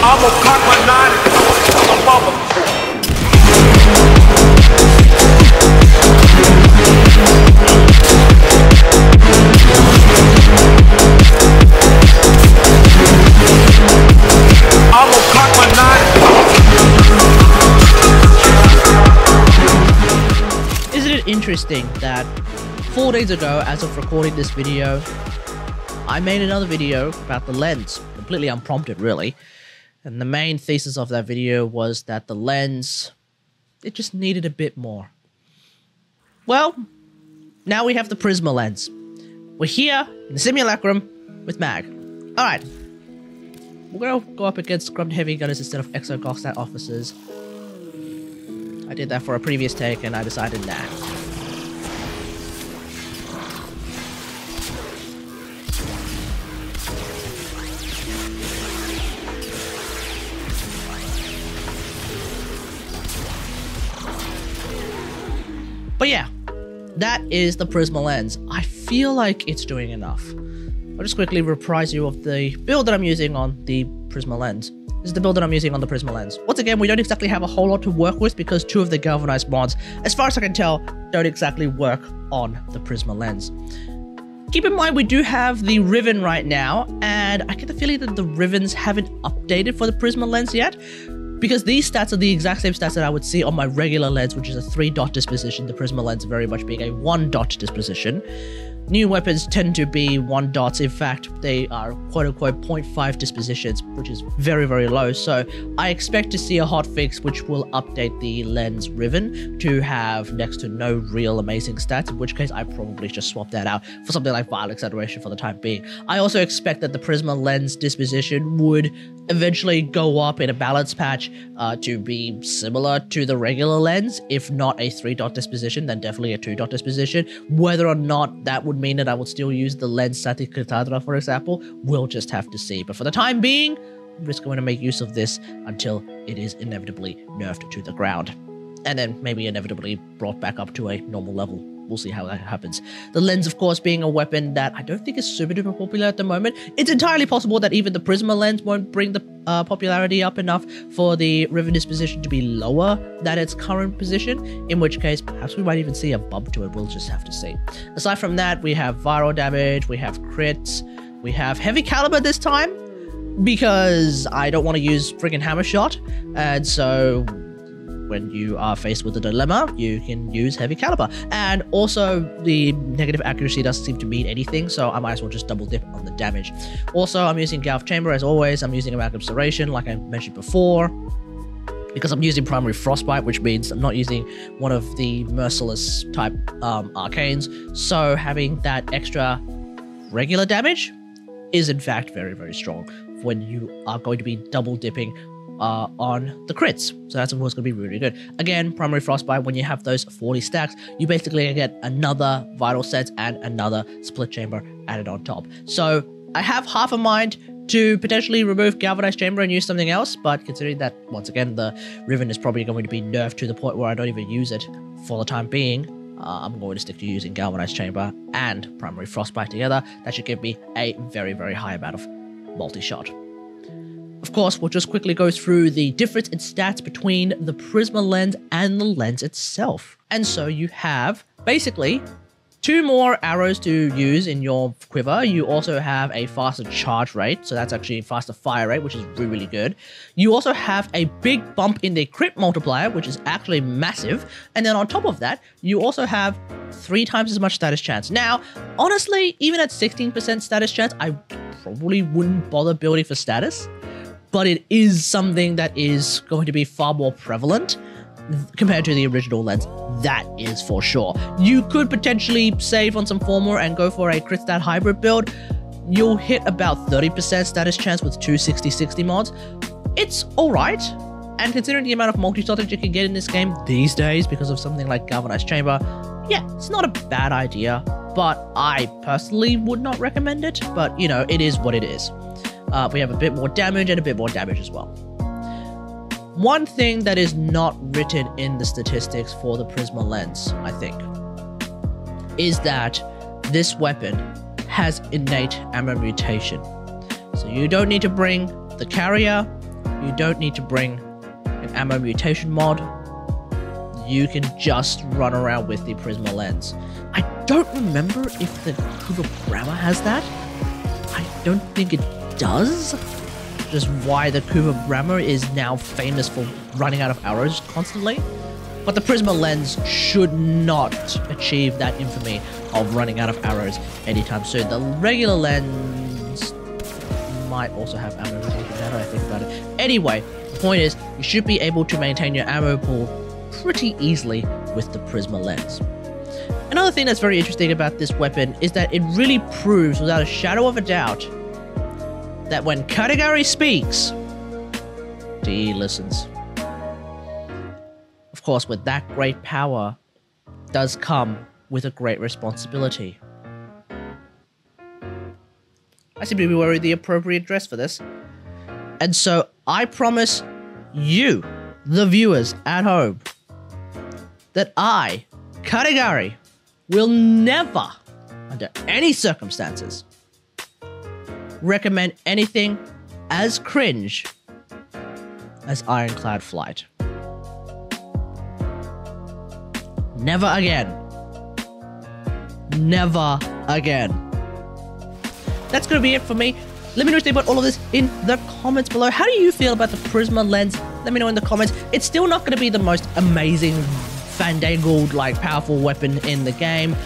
I'm gonna cock my nine above them. I'm gonna cock my nine. Isn't it interesting that 4 days ago, as of recording this video, I made another video about the lens, completely unprompted really, and the main thesis of that video was that the lens, it just needed a bit more. Well, now we have the Prisma Lens. We're here in the simulacrum with Mag. Alright, we're gonna go up against scrubbed heavy gunners instead of exo-Goxstat officers. I did that for a previous take and I decided nah. But yeah, that is the Prisma Lens. I feel like it's doing enough. I'll just quickly reprise you of the build that I'm using on the Prisma Lens. This is the build that I'm using on the Prisma Lens. Once again, we don't exactly have a whole lot to work with because two of the galvanized mods, as far as I can tell, don't exactly work on the Prisma Lens. Keep in mind, we do have the Riven right now, and I get the feeling that the Rivens haven't updated for the Prisma Lens yet, because these stats are the exact same stats that I would see on my regular lens, which is a 3-dot disposition, the Prisma Lens very much being a 1-dot disposition. New weapons tend to be 1 dots. In fact, they are quote-unquote 0.5 dispositions, which is very, very low. So I expect to see a hotfix which will update the lens Riven to have next to no real amazing stats, in which case I probably just swap that out for something like Vile Acceleration for the time being. I also expect that the Prisma Lens disposition would eventually go up in a balance patch to be similar to the regular lens. If not a 3-dot disposition, then definitely a 2-dot disposition. Whether or not that would mean that I would still use the lens static Katadra, for example, we'll just have to see. But for the time being, I'm just going to make use of this until it is inevitably nerfed to the ground. And then maybe inevitably brought back up to a normal level. We'll see how that happens. The lens, of course, being a weapon that I don't think is super duper popular at the moment. It's entirely possible that even the Prisma Lens won't bring the popularity up enough for the Riven disposition to be lower than its current position, in which case perhaps we might even see a bump to it. We'll just have to see. Aside from that, we have viral damage, we have crits, we have heavy caliber this time, because I don't want to use friggin' hammer shot, and so when you are faced with a dilemma, you can use heavy caliber. And also, the negative accuracy doesn't seem to mean anything, so I might as well just double dip on the damage. Also, I'm using Galv Chamber as always. I'm using a Magnum Serration, like I mentioned before, because I'm using primary Frostbite, which means I'm not using one of the merciless type arcanes. So having that extra regular damage is in fact very, very strong when you are going to be double dipping on the crits. So that's of course going to be really good. Again, primary Frostbite, when you have those 40 stacks, you basically get another Vital Sense and another Split Chamber added on top. So I have half a mind to potentially remove Galvanized Chamber and use something else, but considering that, once again, the Riven is probably going to be nerfed to the point where I don't even use it for the time being, I'm going to stick to using Galvanized Chamber and primary Frostbite together. That should give me a very, very high amount of multi-shot. Of course, we'll just quickly go through the difference in stats between the Prisma Lens and the lens itself. And so you have, basically, 2 more arrows to use in your quiver. You also have a faster charge rate, so that's actually a faster fire rate, which is really, really good. You also have a big bump in the crit multiplier, which is actually massive. And then on top of that, you also have 3 times as much status chance. Now, honestly, even at 16% status chance, I probably wouldn't bother building for status, but it is something that is going to be far more prevalent compared to the original lens. That is for sure. You could potentially save on some Formula and go for a crit stat hybrid build. You'll hit about 30% status chance with 2 60/60 mods. It's alright, and considering the amount of multi-shot that you can get in this game these days because of something like Galvanized Chamber, yeah, it's not a bad idea, but I personally would not recommend it. But, you know, it is what it is. We have a bit more damage and a bit more damage as well. One thing that is not written in the statistics for the Prisma Lens, I think, is that this weapon has innate ammo mutation. So you don't need to bring the carrier, you You don't need to bring an ammo mutation mod. You can just run around with the Prisma Lens. I don't remember if the Kuba Brammer has that. I don't think it does. Just why the Kuba Brammer is now famous for running out of arrows constantly. But the Prisma Lens should not achieve that infamy of running out of arrows anytime soon. The regular lens might also have ammo rotation now that I think about it. Anyway, the point is, you should be able to maintain your ammo pool pretty easily with the Prisma Lens. Another thing that's very interesting about this weapon is that it really proves without a shadow of a doubt that when Katagari speaks, DE listens. Of course, with that great power does come with a great responsibility. I seem to be wearing the appropriate dress for this. And so I promise you, the viewers at home, that I, Katagari, will never, under any circumstances, recommend anything as cringe as Ironclad Flight. Never again. Never again. That's gonna be it for me. Let me know what you think about all of this in the comments below. How do you feel about the Prisma Lens? Let me know in the comments. It's still not gonna be the most amazing, fandangled, like, powerful weapon in the game.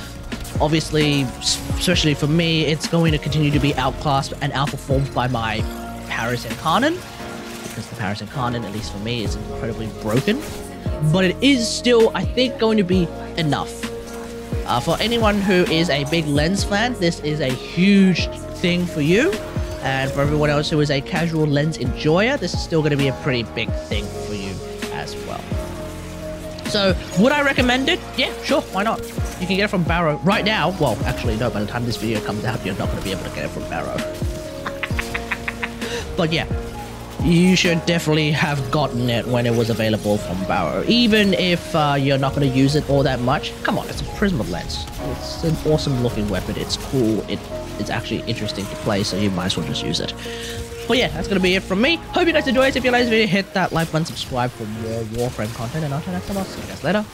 Obviously, especially for me, it's going to continue to be outclassed and outperformed by my Paris Incarnon, because the Paris Incarnon, at least for me, is incredibly broken. But it is still, I think, going to be enough. For anyone who is a big lens fan, this is a huge thing for you. And for everyone else who is a casual lens enjoyer, this is still going to be a pretty big thing for you as well. So, would I recommend it? Yeah, sure, why not? You can get it from Barrow right now. Well, actually, no, by the time this video comes out, you're not going to be able to get it from Barrow. But yeah, you should definitely have gotten it when it was available from Barrow. Even if you're not going to use it all that much. Come on, it's a Prisma Lens. It's an awesome looking weapon. It's cool. It's actually interesting to play, so you might as well just use it. But yeah, that's going to be it from me. Hope you guys enjoyed it. If you like this video, hit that like button, subscribe for more Warframe content, and until next time, I'll see you guys later.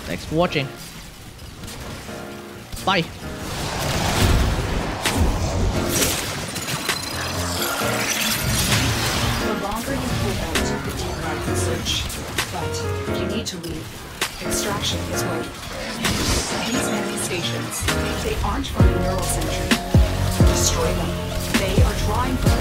Thanks for watching. Bye. The longer you hold out, the deeper I can search. But you need to leave. Extraction is waiting. These manifestations, they aren't from the neural century. Destroy them. They are drawing from